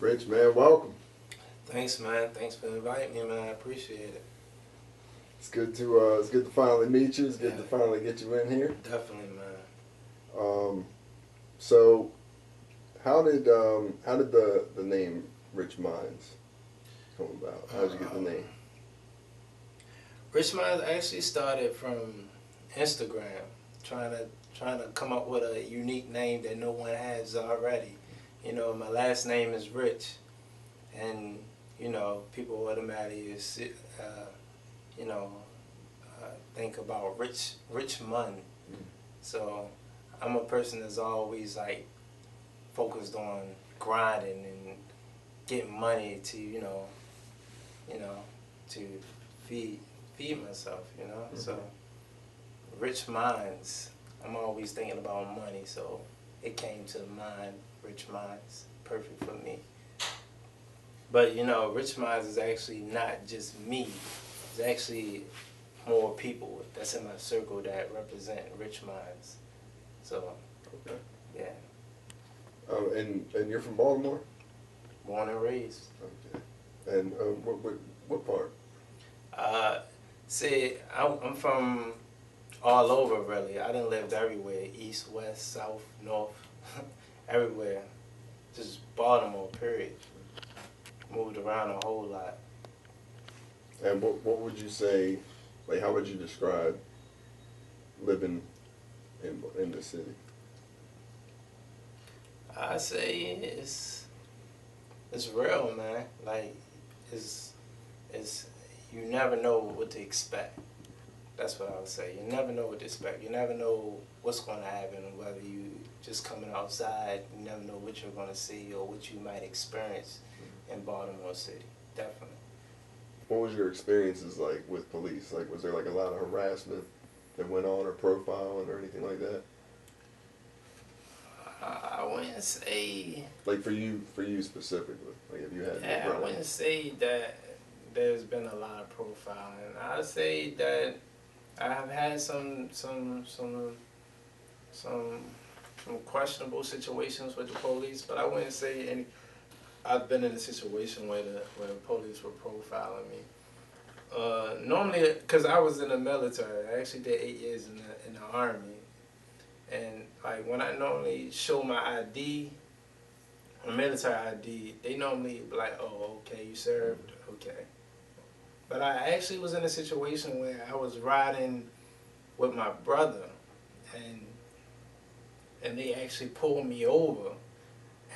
Rich, man, welcome. Thanks, man. Thanks for inviting me, man. I appreciate it. It's good to finally meet you. It's good Yeah. to finally get you in here. Definitely, man. So how did the name Rich Myndz come about? How did you get the name? Rich Myndz actually started from Instagram, trying to come up with a unique name that no one has already. You know, my last name is Rich, and you know, people automatically think about Rich Mun. So I'm a person that's always like focused on grinding and getting money to to feed myself. Mm-hmm. So Rich Minds. I'm always thinking about money, so it came to mind. Rich Minds, perfect for me. But you know, Rich Minds is actually not just me. It's actually more people that's in my circle that represent Rich Minds. So, Okay. yeah. And you're from Baltimore? Born and raised. Okay. And what part? See, I'm from all over really. I done lived everywhere, east, west, south, north, everywhere. Just Baltimore, period. Moved around a whole lot. And what would you say? Like, how would you describe living in the city? I say it's real, man. Like it's you never know what to expect. That's what I would say. You never know what to expect. You never know what's going to happen, whether you just coming outside. You never know what you're going to see or what you might experience in Baltimore City. Definitely. What was your experiences like with police? Like, was there like a lot of harassment that went on, or profiling, or anything like that? I wouldn't say. Like for you specifically. Like, if you had. Yeah, I wouldn't say that there's been a lot of profiling. I'd say that I have had some questionable situations with the police, but I wouldn't say any. I've been in a situation where the police were profiling me. Normally, because I was in the military, I actually did 8 years in the Army, and like when I normally show my ID, a military ID, they normally be like, "Oh, okay, you served, okay." But I actually was in a situation where I was riding with my brother, and they actually pulled me over,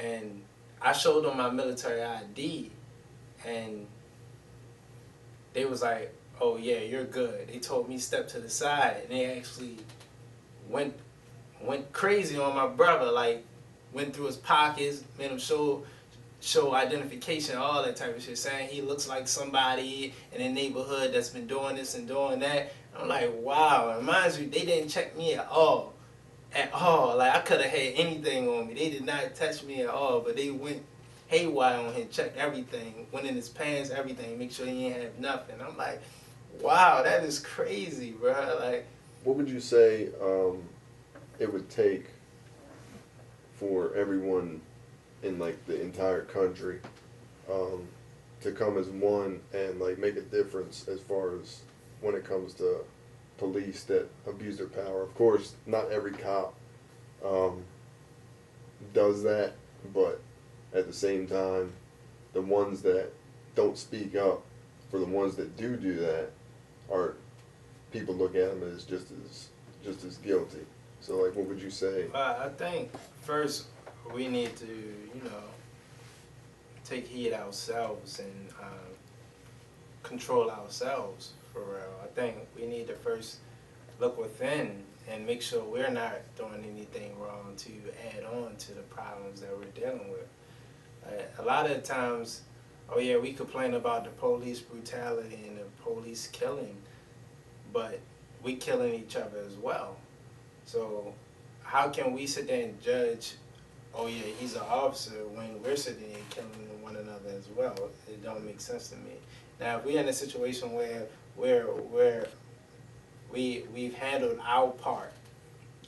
and I showed them my military ID, and they was like, "Oh yeah, you're good." They told me step to the side, and they actually went crazy on my brother, like went through his pockets, made him show identification, all that type of shit, saying he looks like somebody in the neighborhood that's been doing this and doing that. I'm like, wow. And mind you, they didn't check me at all. At all. Like, I could have had anything on me. They did not touch me at all, but they went haywire on him, checked everything, went in his pants, everything, make sure he didn't have nothing. I'm like, wow, that is crazy, bro. Like, what would you say it would take for everyone in like the entire country to come as one and like make a difference as far as when it comes to police that abuse their power? Of course, not every cop does that, but at the same time, the ones that don't speak up for the ones that do that are people look at them as just as guilty. So like, what would you say? I think first we need to, take heed ourselves and control ourselves for real. I think we need to first look within and make sure we're not doing anything wrong to add on to the problems that we're dealing with. A lot of the times, oh yeah, we complain about the police brutality and the police killing, but we killing each other as well. So how can we sit there and judge, oh yeah, he's an officer, when we're sitting there killing one another as well? It don't make sense to me. Now, if we're in a situation where we've handled our part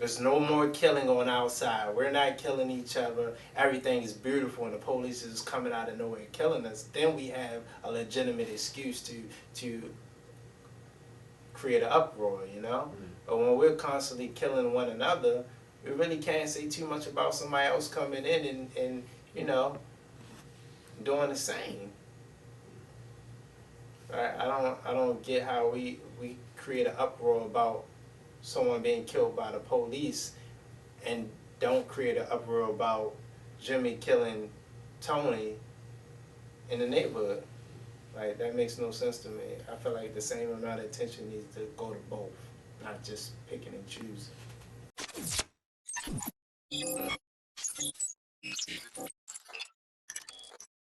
There's no more killing on our side. We're not killing each other. Everything is beautiful, and the police is coming out of nowhere killing us. Then we have a legitimate excuse to create an uproar, you know. But when we're constantly killing one another, we really can't say too much about somebody else coming in and you know, doing the same. I don't get how we create an uproar about someone being killed by the police and don't create an uproar about Jimmy killing Tony in the neighborhood. Like, that makes no sense to me. I feel like the same amount of attention needs to go to both, not just picking and choosing.